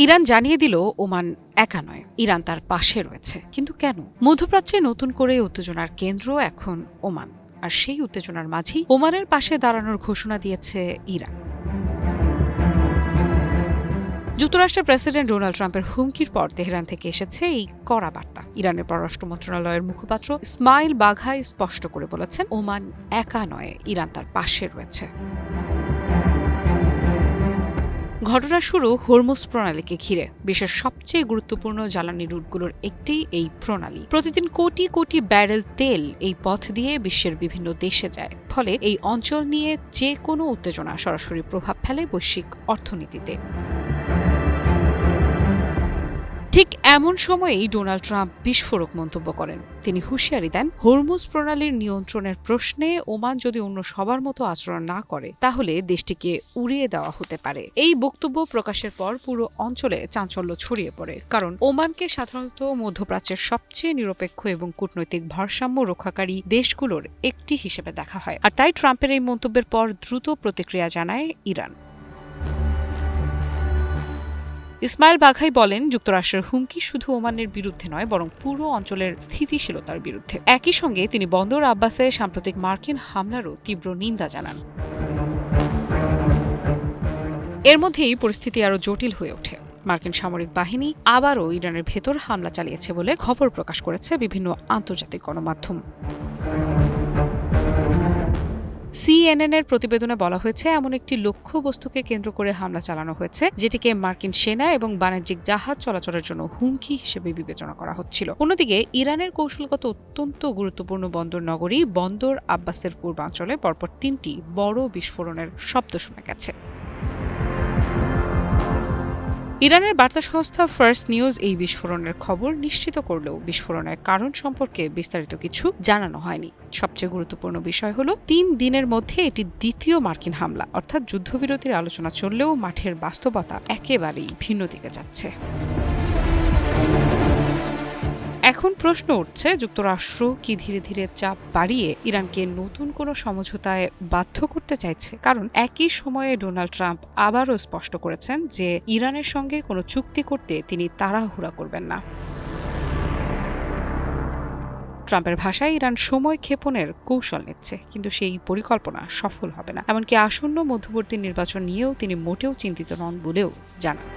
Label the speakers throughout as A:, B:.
A: Iran জানিয়ে দিল Oman একা নয়, ইরান তার পাশে রয়েছে। কিন্তু কেন? মধ্যপ্রাচ্যে নতুন করে উত্তেজনার কেন্দ্র এখন ওমান, আর সেই উত্তেজনার মাঝেই ওমানের পাশে দাঁড়ানোর ঘোষণা দিয়েছে ইরান। যুক্তরাষ্ট্রের প্রেসিডেন্ট ডোনাল্ড ট্রাম্পের হুমকির পর তেহরান থেকে এসেছে এই কড়া বার্তা। ইরানের পররাষ্ট্র মন্ত্রণালয়ের মুখপাত্র ইসমাইল বাঘাই স্পষ্ট করে বলেছেন, ওমান একা নয়, ইরান তার পাশে রয়েছে। ঘটনার শুরু হরমুজ প্রণালীকে ঘিরে। বিশ্বের সবচেয়ে গুরুত্বপূর্ণ জ্বালানি রুটগুলোর একটি এই প্রণালী। প্রতিদিন কোটি কোটি ব্যারেল তেল এই পথ দিয়ে বিশ্বের বিভিন্ন দেশে যায়। ফলে এই অঞ্চল নিয়ে যে কোনো উত্তেজনা সরাসরি প্রভাব ফেলে বৈশ্বিক অর্থনীতিতে। ঠিক এমন সময়েই ডোনাল্ড ট্রাম্প বিস্ফোরক মন্তব্য করেন। তিনি হুঁশিয়ারি দেন, হরমুজ প্রণালীর নিয়ন্ত্রণের প্রশ্নে ওমান যদি অন্য সবার মতো আচরণ না করে তাহলে দেশটিকে উড়িয়ে দেওয়া হতে পারে। এই বক্তব্য প্রকাশের পর পুরো অঞ্চলে চাঞ্চল্য ছড়িয়ে পড়ে, কারণ ওমানকে সাধারণত মধ্যপ্রাচ্যের সবচেয়ে নিরপেক্ষ এবং কূটনৈতিক ভারসাম্য রক্ষাকারী দেশগুলোর একটি হিসেবে দেখা হয়। আর তাই ট্রাম্পের এই মন্তব্যের পর দ্রুত প্রতিক্রিয়া জানায় ইরান। ইসমাইল বাঘাই বলেন, যুক্তরাষ্ট্রের হুমকি শুধু ওমানের বিরুদ্ধে নয়, বরং পুরো অঞ্চলের স্থিতিশীলতার বিরুদ্ধে। একই সঙ্গে তিনি বন্দর আব্বাসে সাম্প্রতিক মার্কিন হামলারও তীব্র নিন্দা জানান। এর মধ্যেই পরিস্থিতি আরও জটিল হয়ে ওঠে। মার্কিন সামরিক বাহিনী আবারও ইরানের ভেতর হামলা চালিয়েছে বলে খবর প্রকাশ করেছে বিভিন্ন আন্তর্জাতিক গণমাধ্যম। CNN এর প্রতিবেদনে বলা হয়েছে, এমন একটি লক্ষ্যবস্তুকে কেন্দ্র করে হামলা চালানো হয়েছে যেটিকে মার্কিন সেনা এবং বাণিজ্যিক জাহাজ চলাচলের জন্য হুমকি হিসেবে বিবেচনা করা হচ্ছিল। অন্যদিকে ইরানের কৌশলগত অত্যন্ত গুরুত্বপূর্ণ বন্দর নগরী বন্দর আব্বাসের পূর্বাঞ্চলে পরপর 3টি বড় বিস্ফোরণের শব্দ শোনা গেছে। ইরানের বার্তা সংস্থা ফার্স্ট নিউজ এই বিস্ফোরণের খবর নিশ্চিত করলেও বিস্ফোরণের কারণ সম্পর্কে বিস্তারিত কিছু জানানো হয়নি। সবচেয়ে গুরুত্বপূর্ণ বিষয় হলো, 3 দিনের মধ্যে এটি দ্বিতীয় মার্কিন হামলা, অর্থাৎ যুদ্ধবিরতির আলোচনা চললেও মাঠের বাস্তবতা একেবারেই ভিন্ন দিকে যাচ্ছে। এখন প্রশ্ন উঠছে, যুক্তরাষ্ট্র কি ধীরে ধীরে চাপ বাড়িয়ে ইরানকে নতুন কোনো সমঝোতায় বাধ্য করতে চাইছে? কারণ একই সময়ে ডোনাল্ড ট্রাম্প আবারও স্পষ্ট করেছেন যে ইরানের সঙ্গে কোনো চুক্তি করতে তিনি তাড়াহুড়া করবেন না। ট্রাম্পের ভাষায়, ইরান সময় ক্ষেপণের কৌশল নিচ্ছে, কিন্তু সেই পরিকল্পনা সফল হবে না। এমনকি আসন্ন মধ্যবর্তী নির্বাচন নিয়েও তিনি মোটেও চিন্তিত নন বলেও জানান।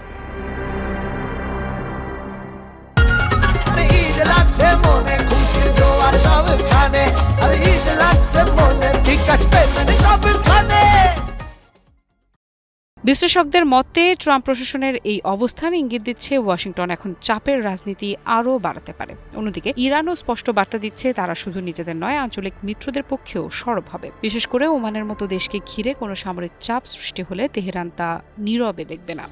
A: বিশ্লেষকদের মতে, ট্রাম্প প্রশাসনের এই অবস্থান ইঙ্গিত দিচ্ছে ওয়াশিংটন এখন চাপের রাজনীতি আরও বাড়াতে পারে। অন্যদিকে ইরানও স্পষ্ট বার্তা দিচ্ছে, তারা শুধু নিজেদের নয়, আঞ্চলিক মিত্রদের পক্ষেও সরব হবে। বিশেষ করে ওমানের মতো দেশকে ঘিরে কোনো সামরিক চাপ সৃষ্টি হলে তেহরান তা নীরবে দেখবে না।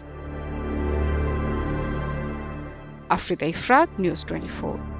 A: আফ্রিদা ইফরাত, নিউজ 24।